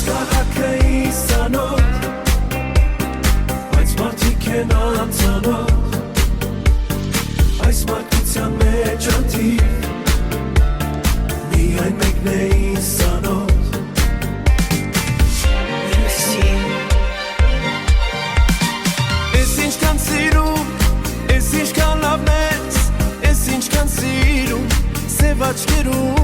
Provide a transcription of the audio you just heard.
Քաղաքը իսանոտ, բայց մարդիկ են անծանոթ, այս մարդկության մեջ անթիվ, միայն մեկն է իսանոտ։ Ես ինչքան սիրում, ես ինչքան լավն ես ինչքան սիրում, սև աչքերում